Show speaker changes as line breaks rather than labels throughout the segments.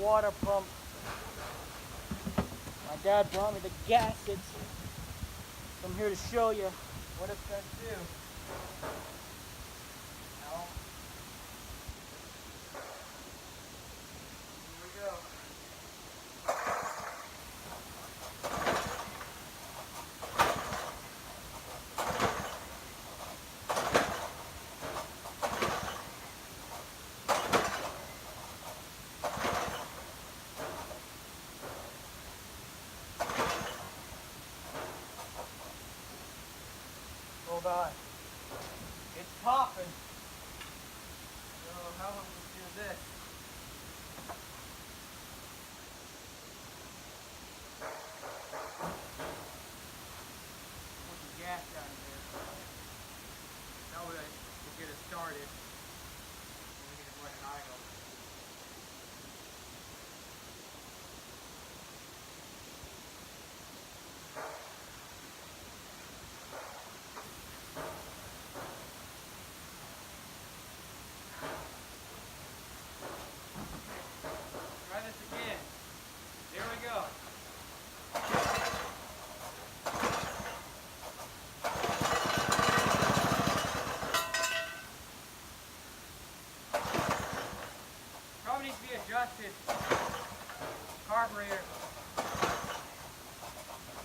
water pump. My dad brought me the gaskets. So I'm here to show you what it's going to do. Now, here we go. Hold on. It's popping. So how am I going to do this? Put the gas out of there. That way we'll get it started. And we can just let it idle. Try this again. Here we go. Probably needs to be adjusted. Carburetor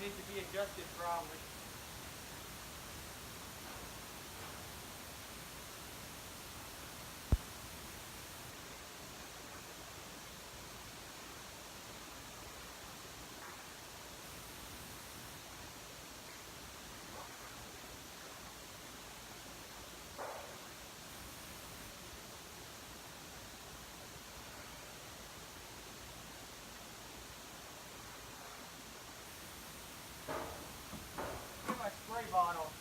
needs to be adjusted probably. Get my spray bottle.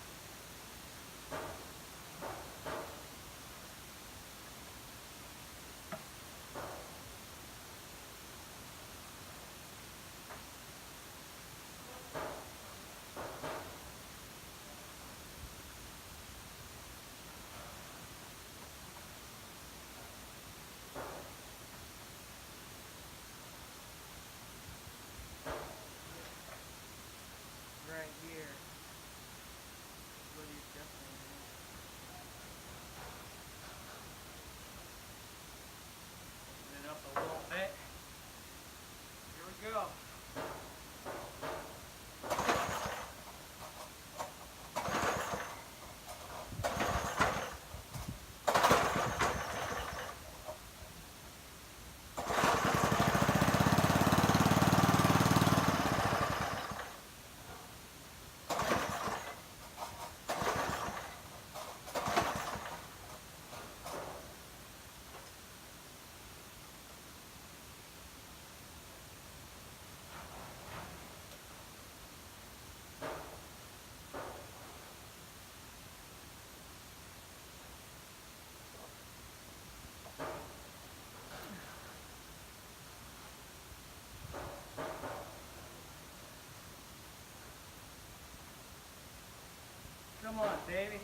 Right here. What he's definitely doing. Open it up a little bit. Here we go. Come on, baby.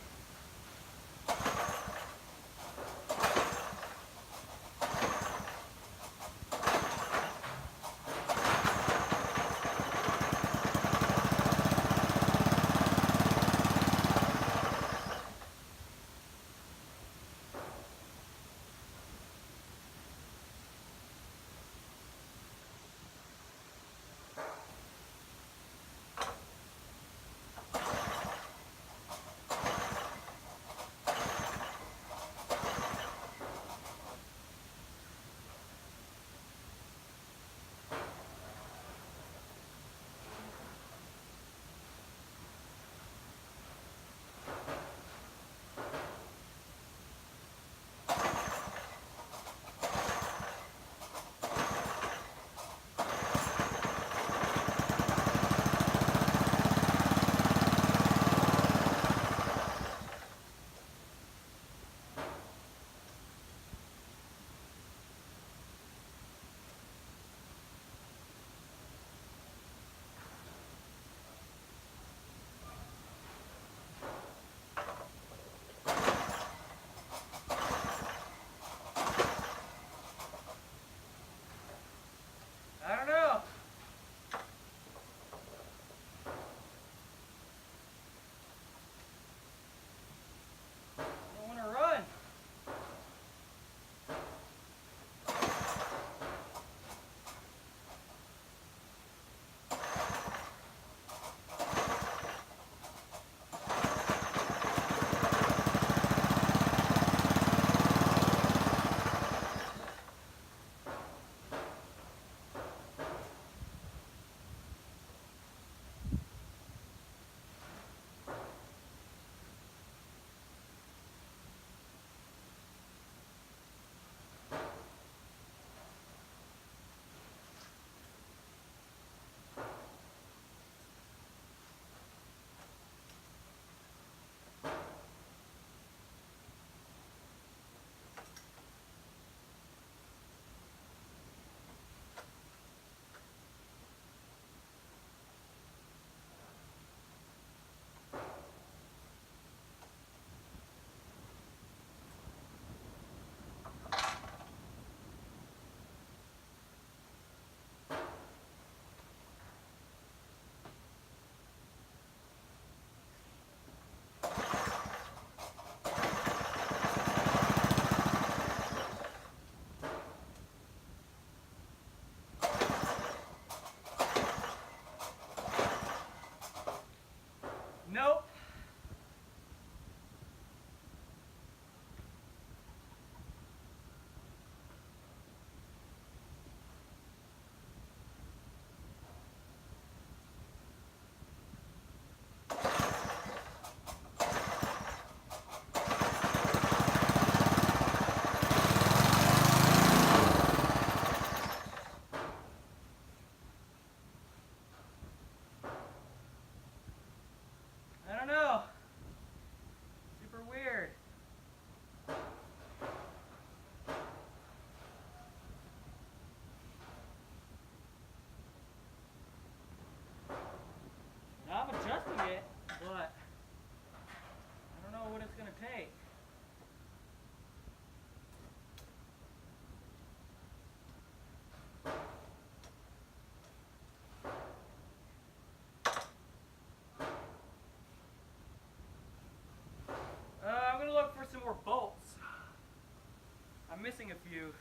missing a few.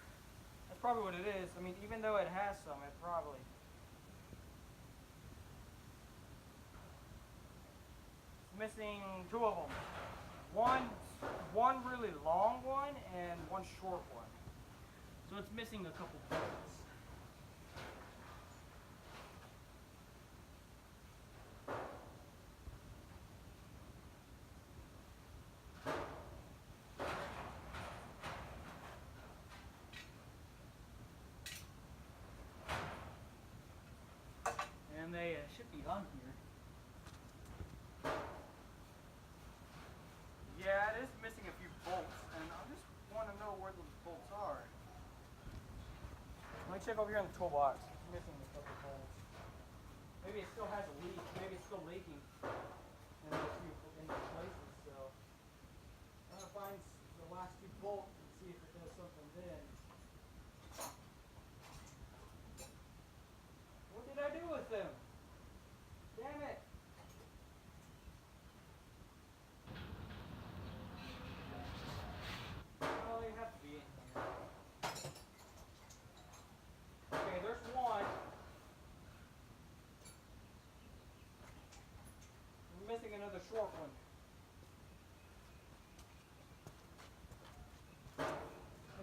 That's probably what it is. I mean, even though it has some, it probably. It's missing two of them. One really long one and one short one. So it's missing a couple bolts. And they should be on here. Yeah, it is missing a few bolts, and I just want to know where those bolts are. Let me check over here in the toolbox. It's missing a couple bolts. Maybe it still has a leak. Maybe it's still leaking in those places. So I'm gonna find the last two bolts and see if it does something then. What did I do with them? Damn it! Oh, they have to be in here. Okay, there's one. We're missing another short one.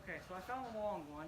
Okay, so I found the long one.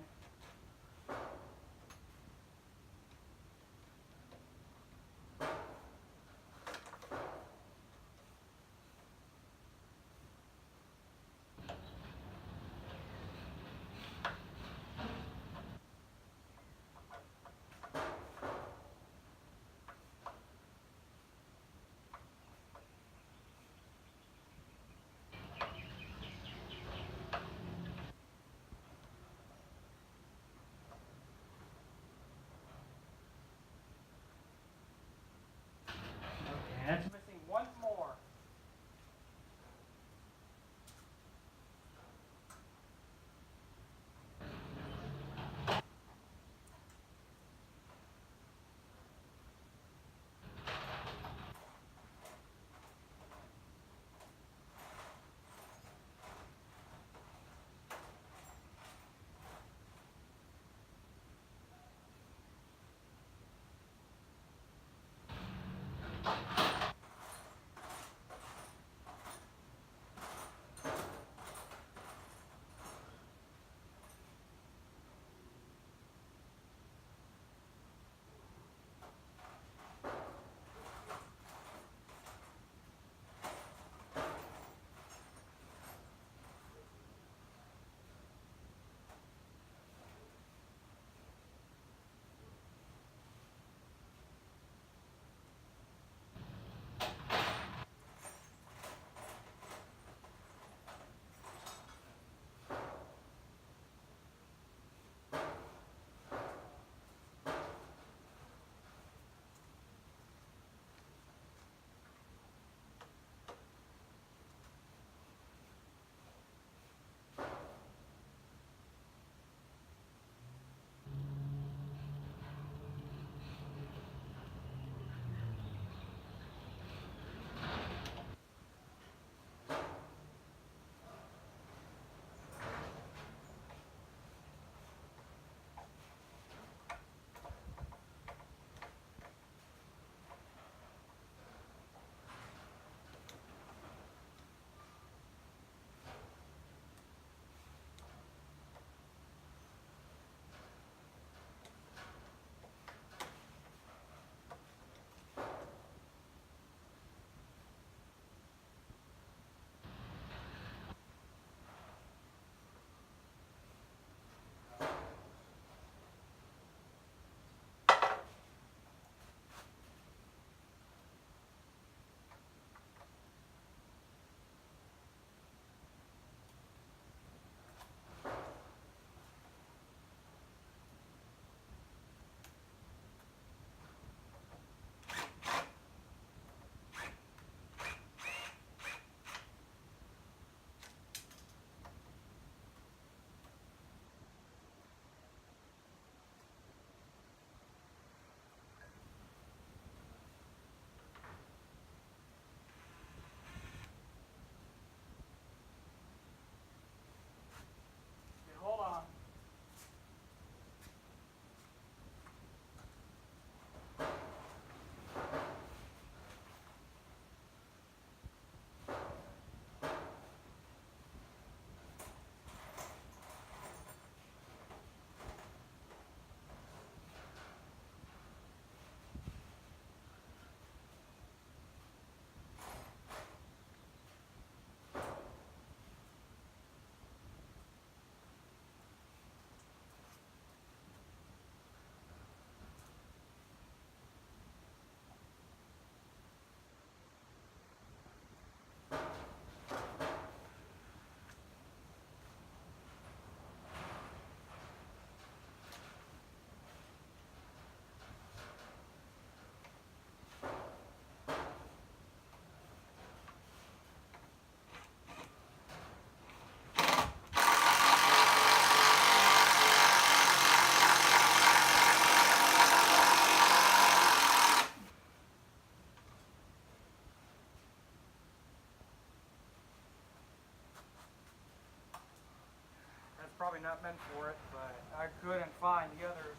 probably not meant for it, but I couldn't find the others.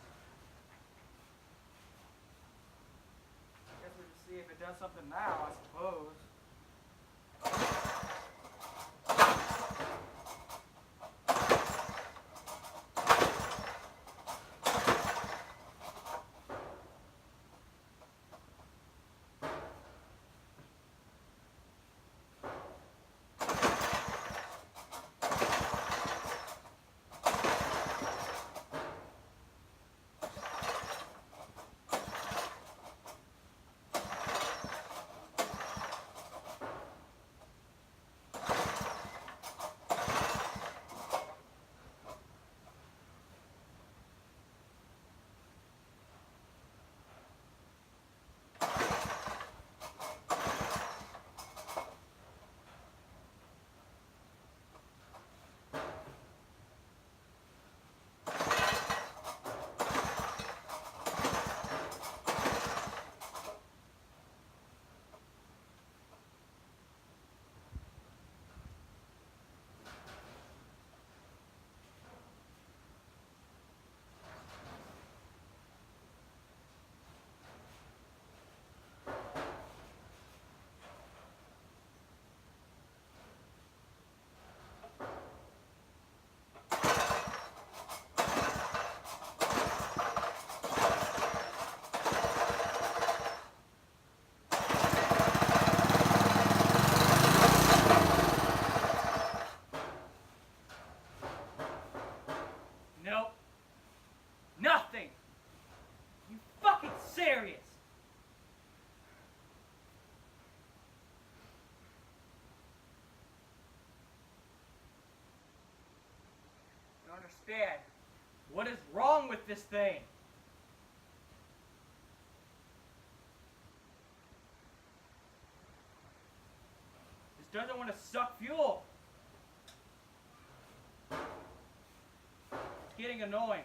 I guess we just see if it does something now, I suppose. Nope. Nothing. You fucking serious? I don't understand. What is wrong with this thing? This doesn't want to suck fuel. It's getting annoying.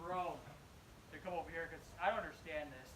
Grong to come over here because I don't understand this.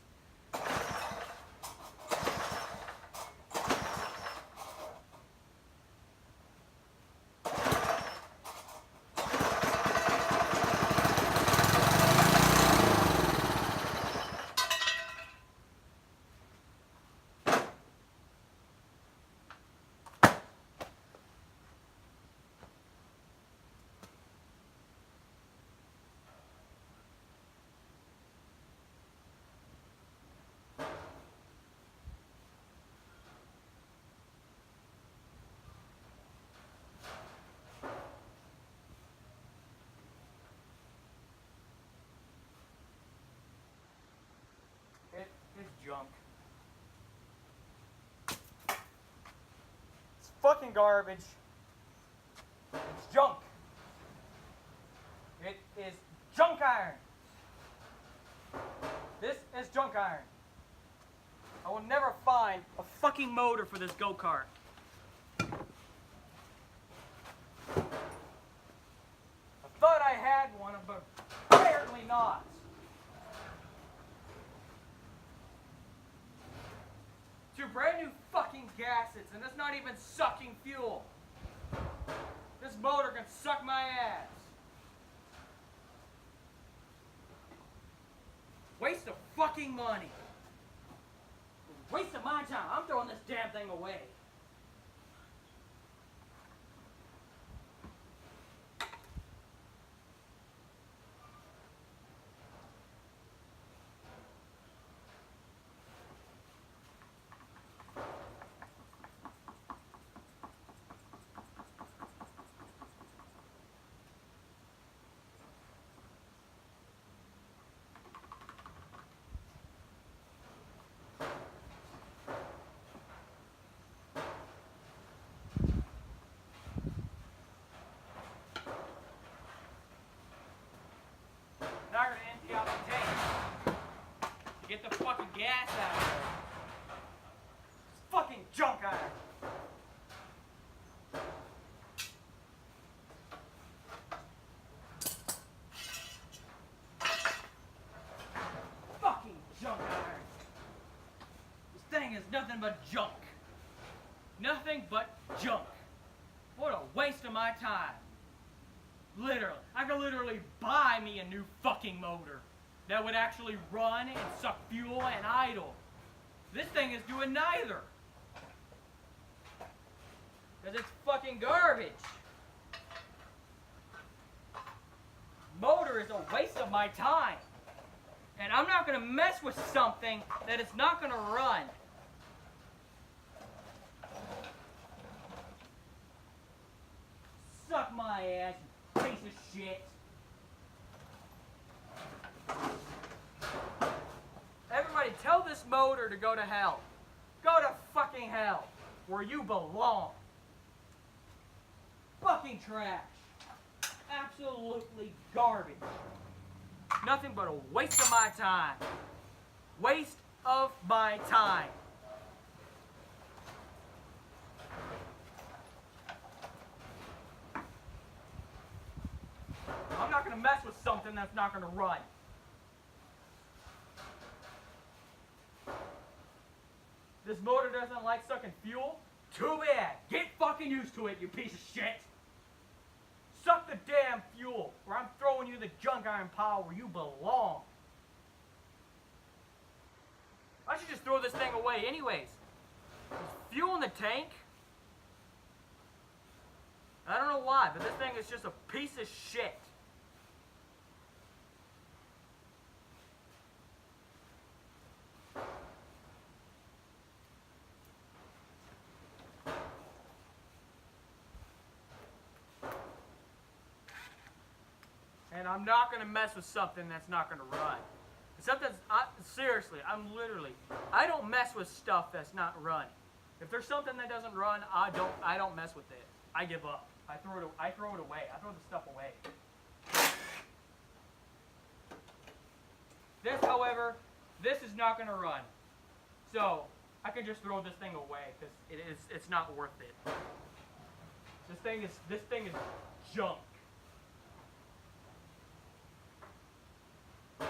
It's junk. It's fucking garbage. It's junk. It is junk iron. This is junk iron. I will never find a fucking motor for this go-kart. I thought I had one, but apparently not. Two brand new fucking gaskets, and it's not even sucking fuel. This motor can suck my ass. Waste of fucking money. Waste of my time. I'm throwing this damn thing away. fucking gas out of there. It's fucking junk iron. Fucking junk iron. This thing is nothing but junk. Nothing but junk. What a waste of my time. Literally. I could literally buy me a new fucking motor that would actually run and suck fuel and idle. This thing is doing neither. Because it's fucking garbage. Motor is a waste of my time. And I'm not going to mess with something that it's not going to run. Suck my ass, you piece of shit. Everybody tell this motor to go to hell. Go to fucking hell, where you belong. Fucking trash. Absolutely garbage. Nothing but a waste of my time. Waste of my time. I'm not going to mess with something that's not going to run. This motor doesn't like sucking fuel? Too bad. Get fucking used to it, you piece of shit. Suck the damn fuel, or I'm throwing you the junk iron pile where you belong. I should just throw this thing away anyways. There's fuel in the tank. I don't know why, but this thing is just a piece of shit. And I'm not going to mess with something that's not going to run. Seriously, I don't mess with stuff that's not running. If there's something that doesn't run, I don't mess with it. I give up. I throw it away. I throw the stuff away. This, however, this is not going to run. So, I can just throw this thing away because it's not worth it. This thing is junk.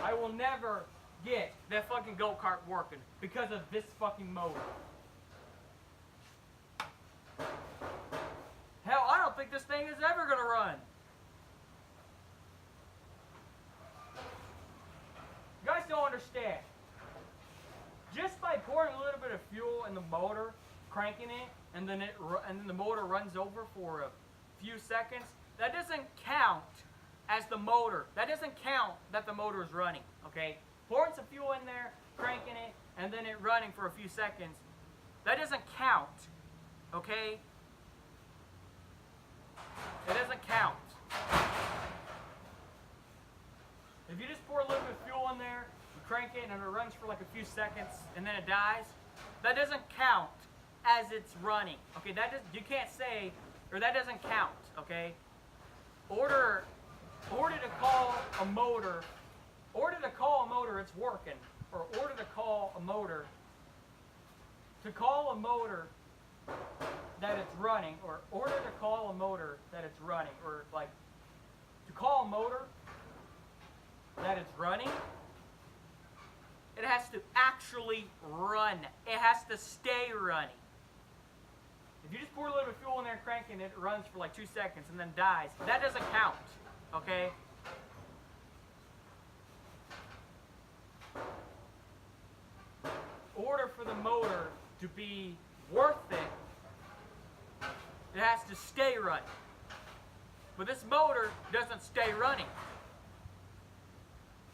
I will never get that fucking go-kart working because of this fucking motor. Hell, I don't think this thing is ever gonna run. You guys don't understand. Just by pouring a little bit of fuel in the motor, cranking it, and then the motor runs over for a few seconds, that doesn't count as the motor. That doesn't count that the motor is running, okay? Pouring some fuel in there, cranking it, and then it running for a few seconds, that doesn't count, okay? It doesn't count. If you just pour a little bit of fuel in there, you crank it, and it runs for like a few seconds, and then it dies, that doesn't count as it's running, okay? You can't say, or that doesn't count, okay? Order to call a motor, it's working, or order to call a motor that it's running, or order to call a motor that it's running, or like, to call a motor that it's running, it has to actually run. It has to stay running. If you just pour a little bit of fuel in there and crank it, it runs for like 2 seconds and then dies, that doesn't count. Okay? Order for the motor to be worth it, it has to stay running. But this motor doesn't stay running.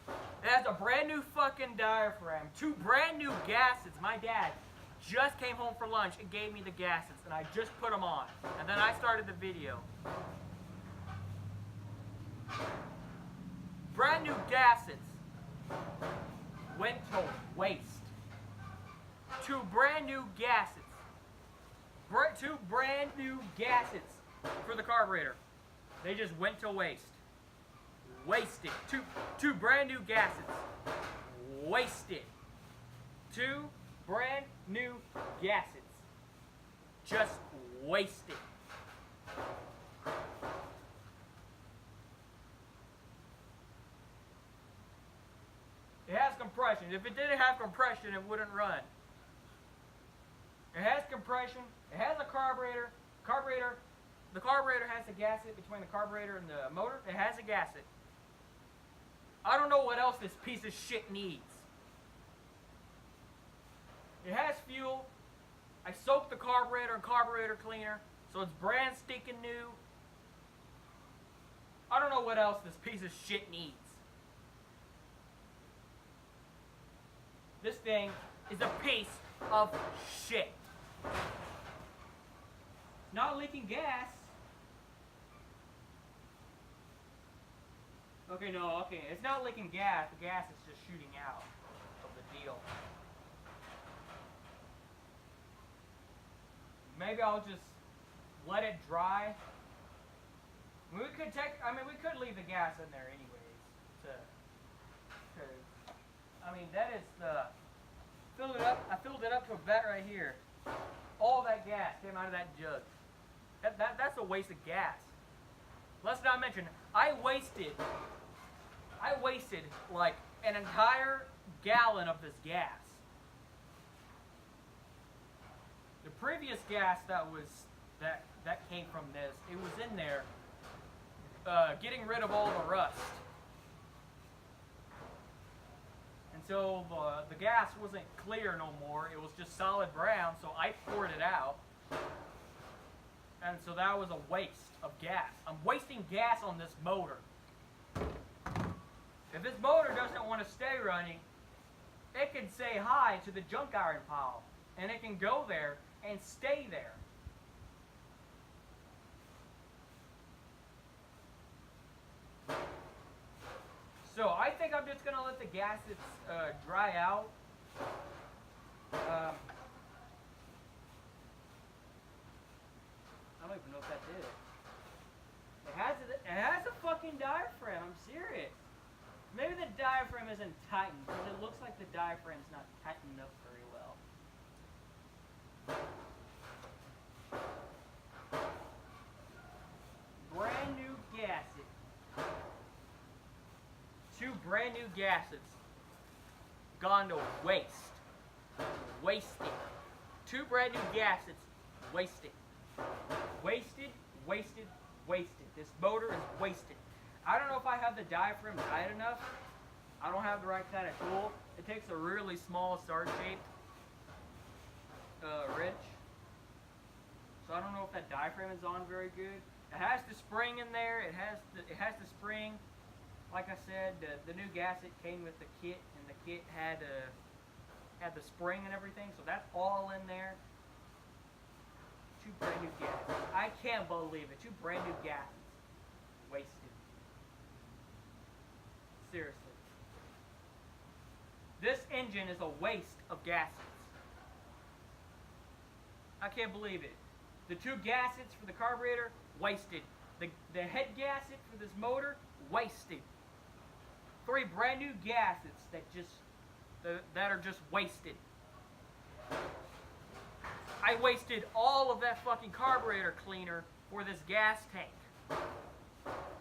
It has a brand new fucking diaphragm, 2 brand new gaskets. My dad just came home for lunch and gave me the gaskets, and I just put them on. And then I started the video. Brand new gaskets went to waste. 2 brand new gaskets. 2 brand new gaskets for the carburetor. They just went to waste. Wasted. Two brand new gaskets. Wasted.
2 brand new gaskets. Just wasted. It has compression. If it didn't have compression, it wouldn't run. It has compression. It has a carburetor. The carburetor has a gasket between the carburetor and the motor. It has a gasket. I don't know what else this piece of shit needs. It has fuel. I soaked the carburetor in carburetor cleaner, so it's brand stinking new. I don't know what else this piece of shit needs. This thing is a piece of shit. Not leaking gas. Okay, it's not leaking gas. The gas is just shooting out of the deal. Maybe I'll just let it dry. We could leave the gas in there anyways. That is the filled it up. I filled it up to a vat right here. All that gas came out of that jug. That's a waste of gas. Let's not mention I wasted like an entire gallon of this gas. The previous gas that came from this, it was in there getting rid of all the rust. And so the gas wasn't clear no more, it was just solid brown, so I poured it out. And so that was a waste of gas. I'm wasting gas on this motor. If this motor doesn't want to stay running, it can say hi to the junk iron pile, and it can go there and stay there. So I think I'm just going to let the gaskets dry out. I don't even know if that did it. It has a fucking diaphragm, I'm serious. Maybe the diaphragm isn't tightened, because it looks like the diaphragm's not tightened up very well. Brand new gasket. 2 brand new gaskets gone to waste. Wasted. 2 brand new gaskets wasted. Wasted, wasted, wasted. This motor is wasted. I don't know if I have the diaphragm tight enough. I don't have the right kind of tool. It takes a really small star-shaped wrench. So I don't know if that diaphragm is on very good. It has the spring in there. It has the spring. Like I said, the new gasket came with the kit, and the kit had the spring and everything. So that's all in there. 2 brand new gaskets. I can't believe it. 2 brand new gaskets. Wasted. Seriously. This engine is a waste of gaskets. I can't believe it. The 2 gaskets for the carburetor, wasted. The head gasket for this motor, wasted. 3 brand new gaskets that are just wasted. I wasted all of that fucking carburetor cleaner for this gas tank.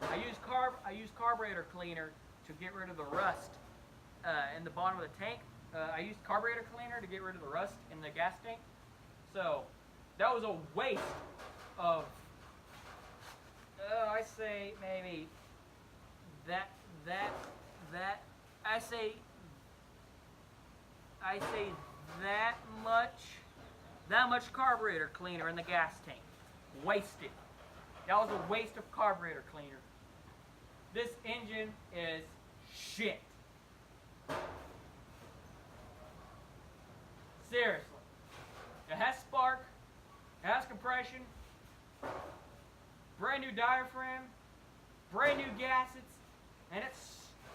I used carburetor cleaner to get rid of the rust in the bottom of the tank. I used carburetor cleaner to get rid of the rust in the gas tank. So that was a waste of, I say maybe I say that much carburetor cleaner in the gas tank. Wasted. That was a waste of carburetor cleaner. This engine is shit. Seriously. It has spark. It has compression. Brand new diaphragm. Brand new gaskets. And it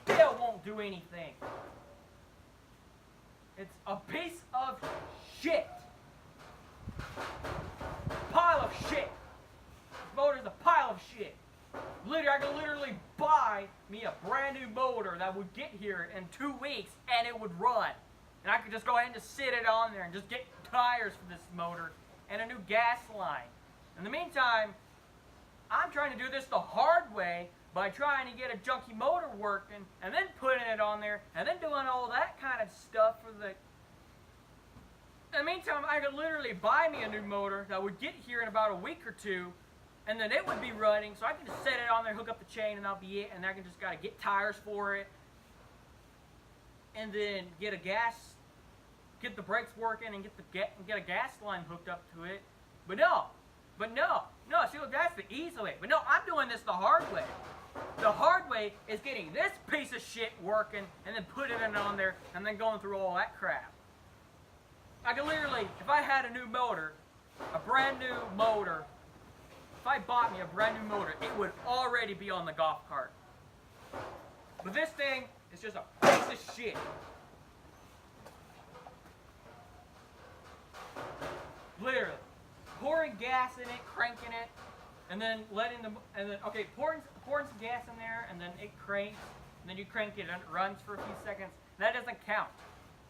still won't do anything. It's a piece of shit. Pile of shit. This motor's a pile of shit. I could literally buy me a brand new motor that would get here in 2 weeks and it would run. and I could just go ahead and just sit it on there and just get tires for this motor and a new gas line. In the meantime, I'm trying to do this the hard way by trying to get a junky motor working and then putting it on there and then doing all that kind of stuff for the... In the meantime, I could literally buy me a new motor that would get here in about a week or two, and then it would be running, so I can just set it on there, hook up the chain, and that'll be it, and I can just gotta get tires for it, and then get the brakes working, and get a gas line hooked up to it. But no, see, look, that's the easy way. But no, I'm doing this the hard way. The hard way is getting this piece of shit working, and then putting it on there, and then going through all that crap. I could literally, if I had a new motor, a brand new motor, if I bought me a brand new motor, it would already be on the golf cart. But this thing is just a piece of shit. Literally. Pouring gas in it, cranking it, and then pouring some gas in there, and then it cranks, and then you crank it and it runs for a few seconds. That doesn't count.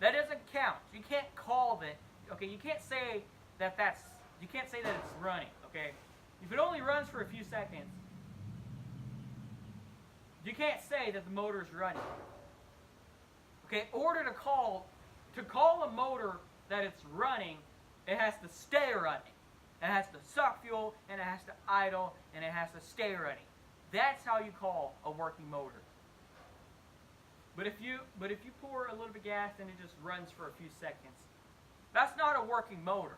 That doesn't count. You can't call it, okay, you can't say that it's running, okay? If it only runs for a few seconds, you can't say that the motor is running. Okay, in order to call a motor that it's running, it has to stay running. It has to suck fuel, and it has to idle, and it has to stay running. That's how you call a working motor. But if you pour a little bit of gas and it just runs for a few seconds, that's not a working motor.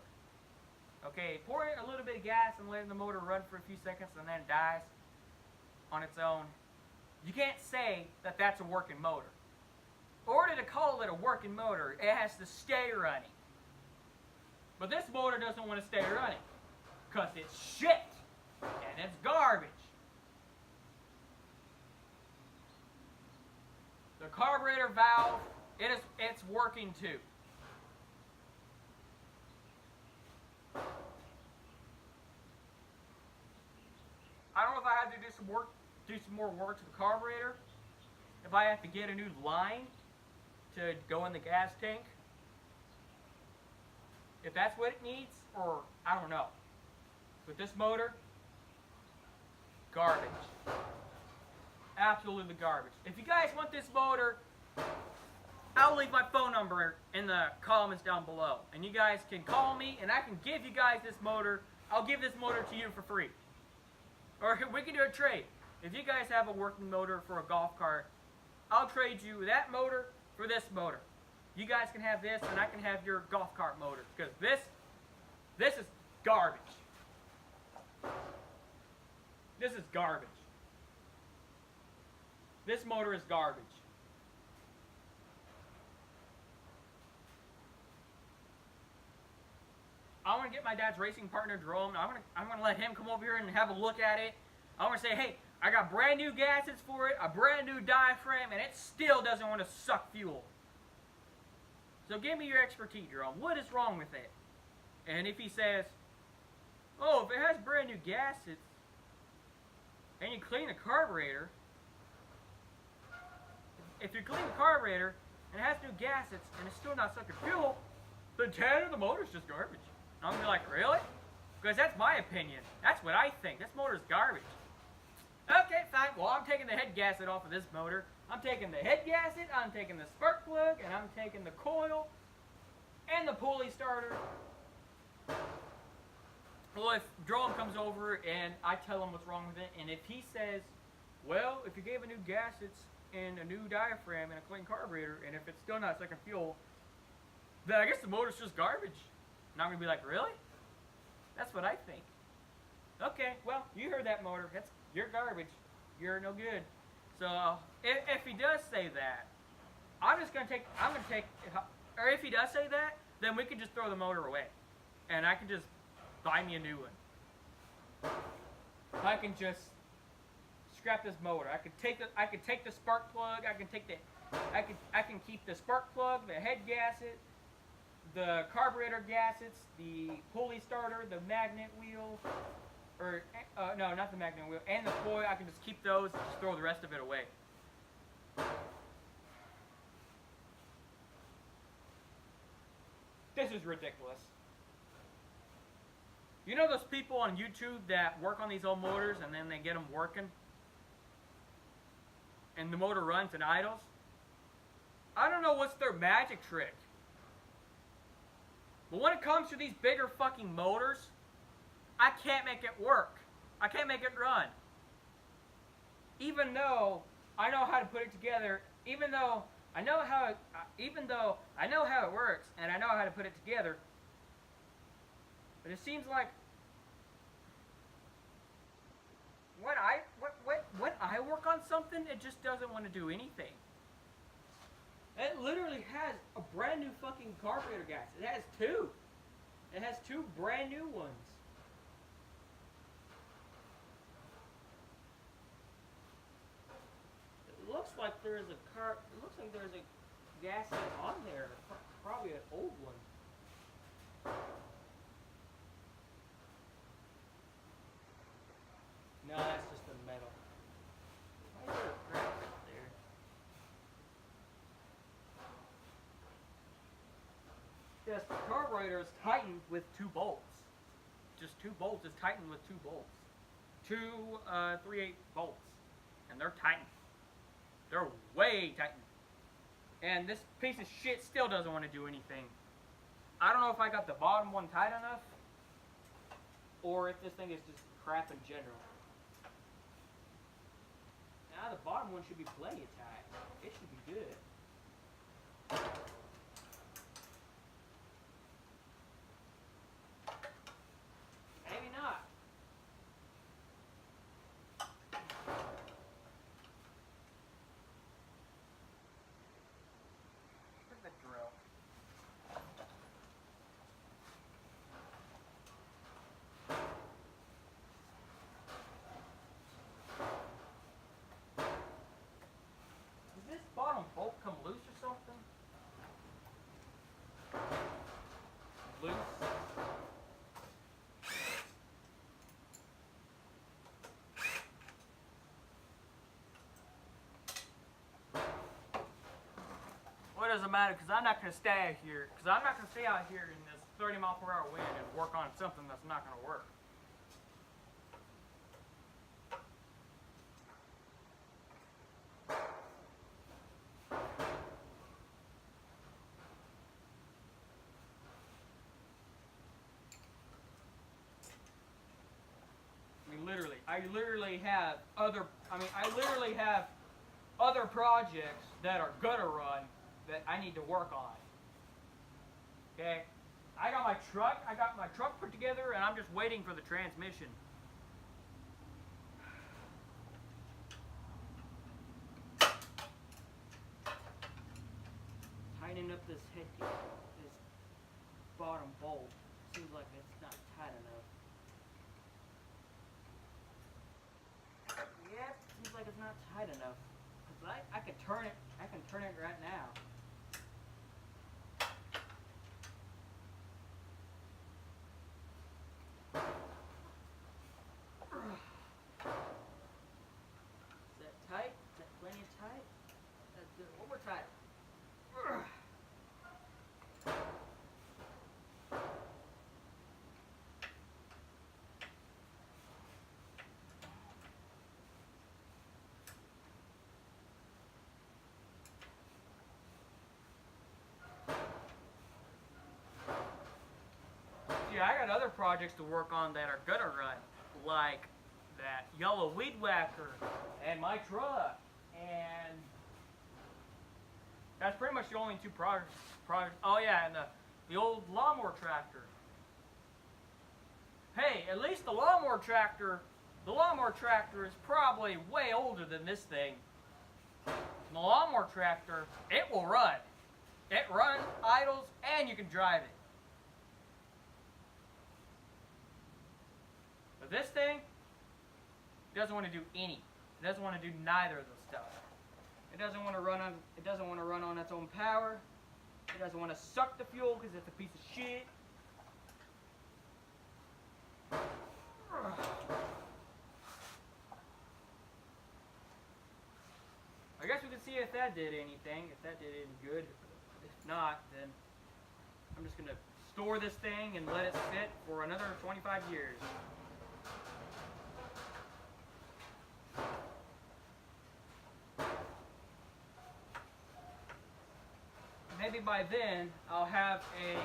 Okay, pouring a little bit of gas and letting the motor run for a few seconds and then it dies on its own, you can't say that that's a working motor. In order to call it a working motor, it has to stay running. But this motor doesn't want to stay running because it's shit and it's garbage. The carburetor valve, it's working too. I don't know if I have to do some more work to the carburetor. If I have to get a new line to go in the gas tank. If that's what it needs, or I don't know. With this motor, garbage. Absolutely garbage. If you guys want this motor, I'll leave my phone number in the comments down below. And you guys can call me and I can give you guys this motor. I'll give this motor to you for free. Or we can do a trade. If you guys have a working motor for a golf cart, I'll trade you that motor for this motor. You guys can have this and I can have your golf cart motor. Because this is garbage. This is garbage. This motor is garbage. I want to get my dad's racing partner, Jerome. I'm gonna let him come over here and have a look at it. I want to say, hey, I got brand new gaskets for it, a brand new diaphragm, and it still doesn't want to suck fuel. So give me your expertise, Jerome. What is wrong with it? And if he says, oh, if it has brand new gaskets, and you clean the carburetor, if you clean the carburetor and it has new gaskets and it's still not sucking fuel, then 10 of the motor's just garbage. And I'm gonna be like, really? Because that's my opinion. That's what I think. This motor's garbage. Okay, fine. Well, I'm taking the head gasket off of this motor. I'm taking the head gasket, I'm taking the spark plug, and I'm taking the coil and the pulley starter. Well, if Jerome comes over and I tell him what's wrong with it, and if he says, well, if you gave a new gaskets and a new diaphragm and a clean carburetor, and if it's still not sucking fuel, then I guess the motor's just garbage. And I'm going to be like, really? That's what I think. Okay, well, you heard that, motor. You're garbage. You're no good. So, if he does say that, or if he does say that, then we can just throw the motor away. And I can just buy me a new one. I can just scrap this motor. I could take the spark plug, I can keep the spark plug, the head gasket, the carburetor gaskets, the pulley starter, the magnet wheel, or no, not the magnet wheel, and the coil. I can just keep those and just throw the rest of it away. is ridiculous. You know those people on YouTube that work on these old motors and then they get them working? And the motor runs and idles? I don't know what's their magic trick. But when it comes to these bigger fucking motors, I can't make it work. I can't make it run. Even though I know how to put it together, even though I know how it works and I know how to put it together, but it seems like when I work on something, it just doesn't want to do anything. It literally has a brand new fucking carburetor gas. It has two. It has two brand new ones. It looks like there's a gasket on there. Probably an old one. No, that's just the metal. Why is there a crack out there? Yes, the carburetor is tightened with 2 bolts. Just 2 bolts is tightened with 2 bolts. 2 3/8 bolts. And they're tightened. They're way tightened. And this piece of shit still doesn't want to do anything. I don't know if I got the bottom one tight enough, or if this thing is just crap in general. Now the bottom one should be plenty tight. It should be good. Maybe not. Where's the drill? Does this bottom bolt come loose or something? Loose? What does it matter? Because I'm not going to stay out here. Because I'm not going to stay out here in this 30-mile-per-hour wind and work on something that's not going to work. I literally have other projects that are gonna run that I need to work on. Okay? I got my truck put together and I'm just waiting for the transmission. Tightening up this this bottom bolt. Seems like it's not tight enough. Yep, seems like it's not tight enough. Cause I can turn it right now. Is that tight? Is that plenty of tight? That's good. One more tight. Yeah, I got other projects to work on that are gonna run, like that yellow weed whacker and my truck, and that's pretty much the only 2 projects. Oh yeah, and the old lawnmower tractor. Hey, at least the lawnmower tractor is probably way older than this thing. And the lawnmower tractor, it will run. It runs, idles, and you can drive it. But this thing doesn't want to do any. It doesn't want to do neither of those stuff. It doesn't want to run on its own power. It doesn't want to suck the fuel because it's a piece of shit. I guess we can see if that did anything, if that did any good. If not, then I'm just gonna store this thing and let it sit for another 25 years. Maybe by then I'll have an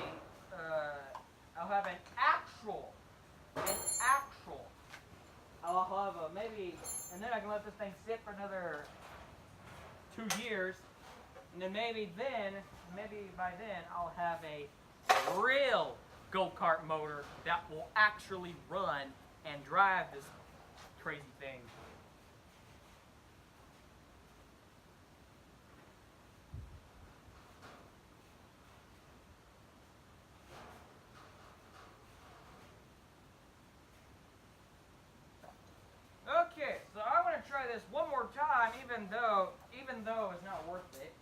actual. I'll have a maybe, and then I can let this thing sit for another 2 years, and then maybe by then I'll have a real go-kart motor that will actually run and drive this crazy thing. Okay, so I'm gonna try this one more time, even though it's not worth it.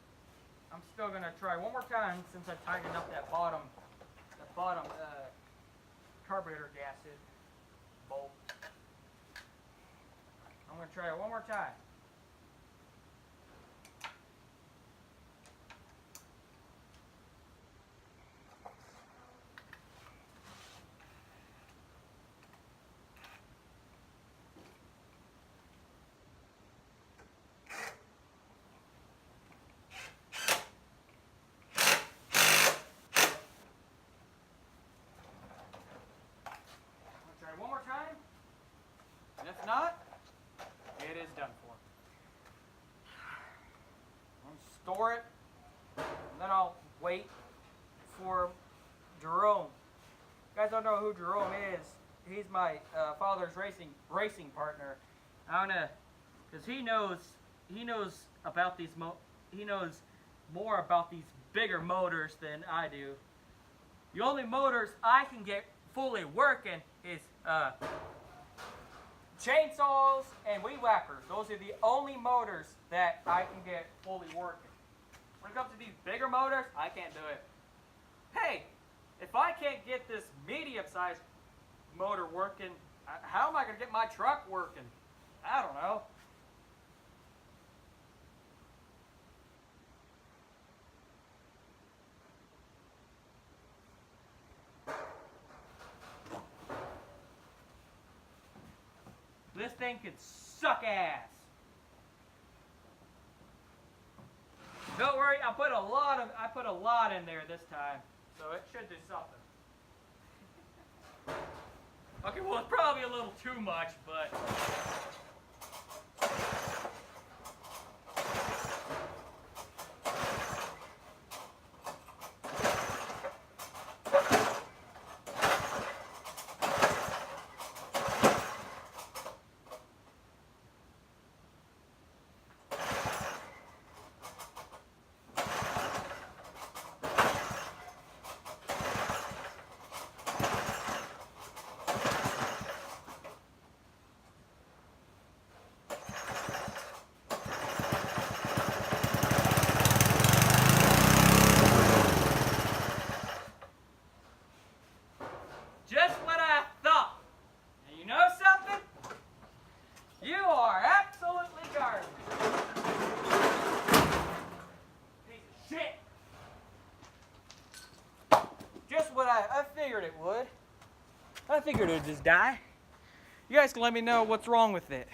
I'm still gonna try one more time since I tightened up that bottom carburetor gasket bolt. I'm gonna try it one more time. One more time, and if not, it is done for. I'm gonna store it, and then I'll wait for Jerome. You guys don't know who Jerome is. He's my father's racing partner. Because he knows about these he knows more about these bigger motors than I do. The only motors I can get fully working is chainsaws and weed whackers. Those are the only motors that I can get fully working. When it comes to these bigger motors, I can't do it. Hey, if I can't get this medium-sized motor working, how am I going to get my truck working? I don't know. This thing could suck ass. Don't worry, I put a lot in there this time, so it should do something. Okay, well, it's probably a little too much, but just what I thought. And you know something? You are absolutely garbage. Piece of shit. Just what I figured it would. I figured it would just die. You guys can let me know what's wrong with it.